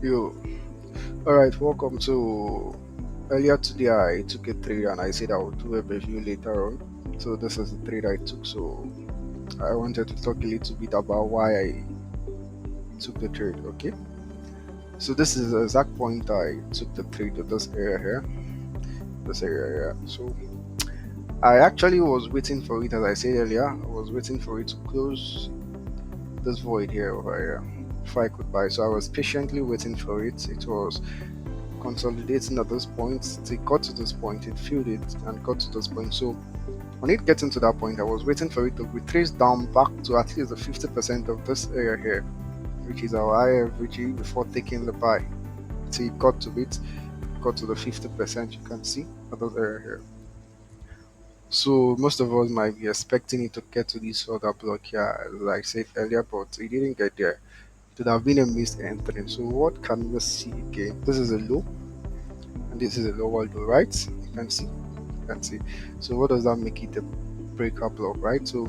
You. All right. Welcome to. Earlier today, I took a trade and I said I would do a review later on. So this is the trade I took. So I wanted to talk a little bit about why I took the trade. Okay. So this is the exact point I took the trade to this area here. This area here. So I actually was waiting for it, as I said earlier. I was waiting for it to close this void here over here before I could buy. So I was patiently waiting for it. It was consolidating at this point. It got to this point, it filled it and got to this point. So when it gets into that point, I was waiting for it to retrace down back to at least the 50% of this area here, which is our high average before taking the buy. So it got to it, got to the 50%, you can see at this area here. So most of us might be expecting it to get to this other block here, like I said earlier, but it didn't get there. It would have been a missed entry. So what can we see again? This is a low and this is a lower low, right? You can see. You can see. So what does that make it a breakup block, right? So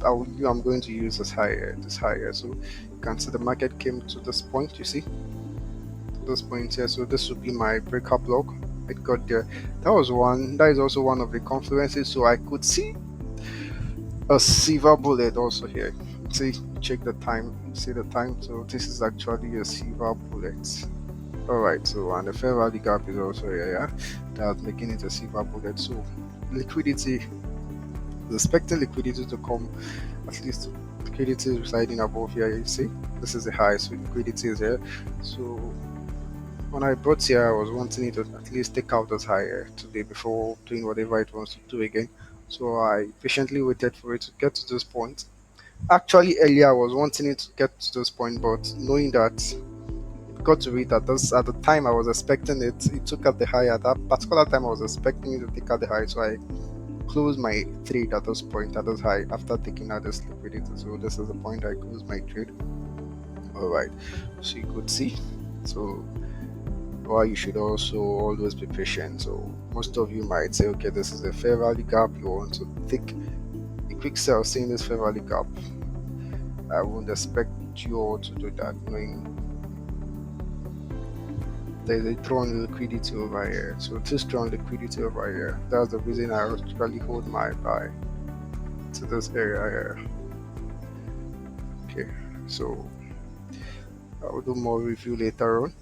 I'm going to use this higher. So you can see the market came to this point. You see, to this point here. So this would be my breakup block. It got there. That was one. That is also one of the confluences. So I could see a silver bullet also here. See, check the time. See the time. So this is actually a silver bullet. Alright, so and the fair value gap is also here, yeah. That's making it a silver bullet. So liquidity, expecting liquidity to come, at least liquidity is residing above here. You see, this is the high, so liquidity is here. So when I brought here, I was wanting it to at least take out this higher today before doing whatever it wants to do again. So I patiently waited for it to get to this point. Actually, earlier I was wanting it to get to this point, but knowing that got to it at the time I was expecting it. It took out the high at that particular time. I was expecting it to take out the high, so I closed my trade at this point at this high after taking out this liquidity. So this is the point I closed my trade. All right, so you could see. So why you should also always be patient. So most of you might say, okay, this is a fair value gap. You want to take a quick sell, seeing this fair value gap. I wouldn't expect you all to do that, knowing there's a strong liquidity over here. So too strong liquidity over here. That's the reason I actually hold my buy to this area here. Okay, so I'll do more review later on.